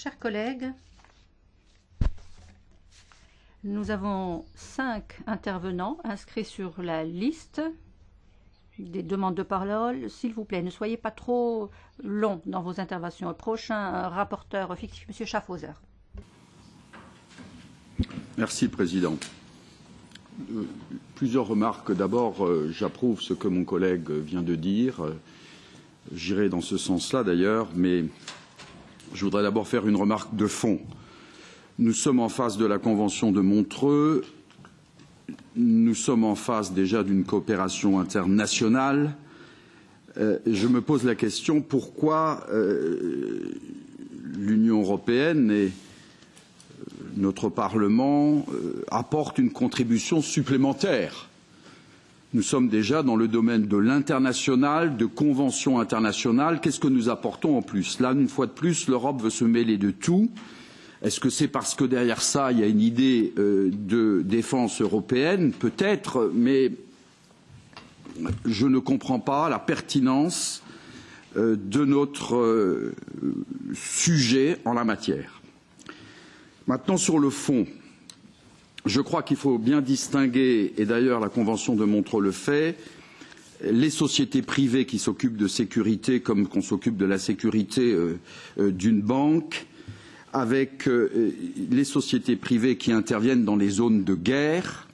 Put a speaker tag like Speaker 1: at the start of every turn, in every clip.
Speaker 1: Chers collègues, nous avons 5 intervenants inscrits sur la liste des demandes de parole. S'il vous plaît, ne soyez pas trop long dans vos interventions. Le prochain rapporteur fictif, M. Schaffhauser.
Speaker 2: Merci, Président. Plusieurs remarques. D'abord, j'approuve ce que mon collègue vient de dire. J'irai dans ce sens-là, d'ailleurs, mais je voudrais d'abord faire une remarque de fond. Nous sommes en face de la Convention de Montreux. Nous sommes en face déjà d'une coopération internationale. Je me pose la question pourquoi l'Union européenne et notre Parlement apportent une contribution supplémentaire. Nous sommes déjà dans le domaine de l'international, de conventions internationales. Qu'est-ce que nous apportons en plus? Là, une fois de plus, l'Europe veut se mêler de tout. Est-ce que c'est parce que derrière ça, il y a une idée de défense européenne? Peut-être, mais je ne comprends pas la pertinence de notre sujet en la matière. Maintenant, sur le fond, je crois qu'il faut bien distinguer, et d'ailleurs la Convention de Montreux le fait, les sociétés privées qui s'occupent de sécurité comme qu'on s'occupe de la sécurité d'une banque, avec les sociétés privées qui interviennent dans les zones de guerre.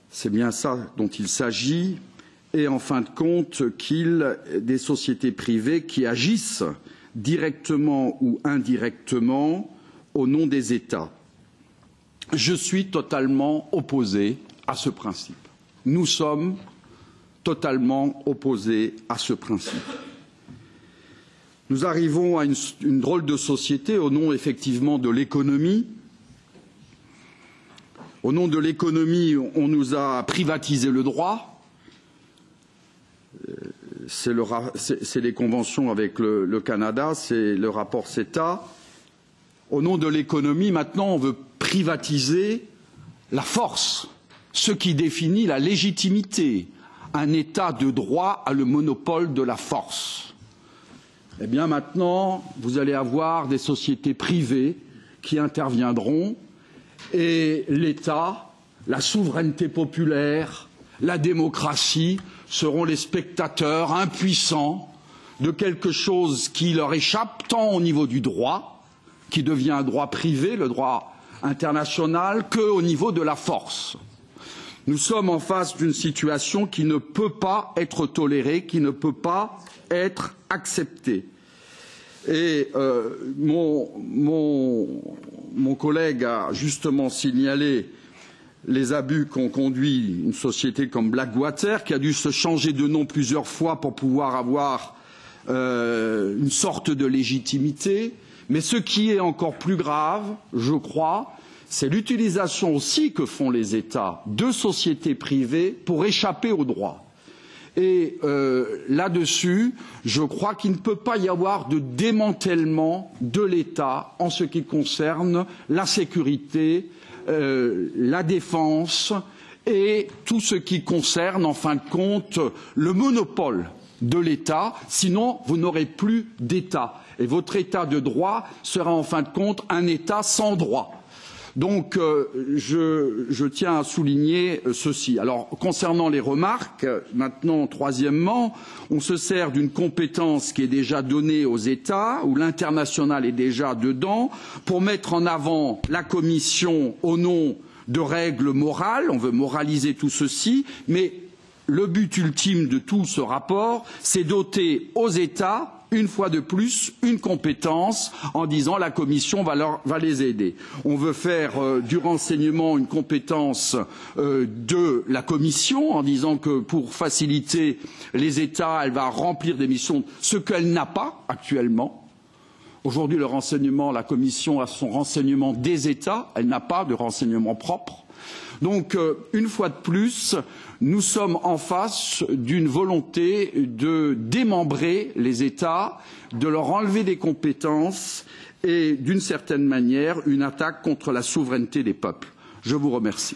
Speaker 2: C'est bien ça dont il s'agit. Et en fin de compte, des sociétés privées qui agissent directement ou indirectement au nom des États. Je suis totalement opposé à ce principe. Nous sommes totalement opposés à ce principe. Nous arrivons à une drôle de société au nom effectivement de l'économie. Au nom de l'économie, on nous a privatisé le droit. C'est les conventions avec le Canada, c'est le rapport CETA. Au nom de l'économie, maintenant, on veut privatiser la force, ce qui définit la légitimité. Un État de droit a le monopole de la force. Eh bien, maintenant, vous allez avoir des sociétés privées qui interviendront et l'État, la souveraineté populaire, la démocratie seront les spectateurs impuissants de quelque chose qui leur échappe tant au niveau du droit, qui devient un droit privé, le droit international, qu'au niveau de la force. Nous sommes en face d'une situation qui ne peut pas être tolérée, qui ne peut pas être acceptée. Et mon collègue a justement signalé les abus qu'ont conduit une société comme Blackwater, qui a dû se changer de nom plusieurs fois pour pouvoir avoir une sorte de légitimité. Mais ce qui est encore plus grave, je crois, c'est l'utilisation aussi que font les États de sociétés privées pour échapper au droit. Et là-dessus, je crois qu'il ne peut pas y avoir de démantèlement de l'État en ce qui concerne la sécurité, la défense et tout ce qui concerne, en fin de compte, le monopole de l'État. Sinon, vous n'aurez plus d'État. Et votre État de droit sera en fin de compte un État sans droit. Donc, je tiens à souligner ceci. Alors, concernant les remarques, maintenant, troisièmement, on se sert d'une compétence qui est déjà donnée aux États, où l'international est déjà dedans, pour mettre en avant la Commission au nom de règles morales. On veut moraliser tout ceci, mais le but ultime de tout ce rapport, c'est doter aux États une fois de plus, une compétence en disant la Commission va les aider. On veut faire du renseignement une compétence de la Commission en disant que pour faciliter les États, elle va remplir des missions, ce qu'elle n'a pas actuellement. Aujourd'hui, le renseignement, la Commission a son renseignement des États, elle n'a pas de renseignement propre. Donc, une fois de plus, nous sommes en face d'une volonté de démembrer les États, de leur enlever des compétences et, d'une certaine manière, une attaque contre la souveraineté des peuples. Je vous remercie.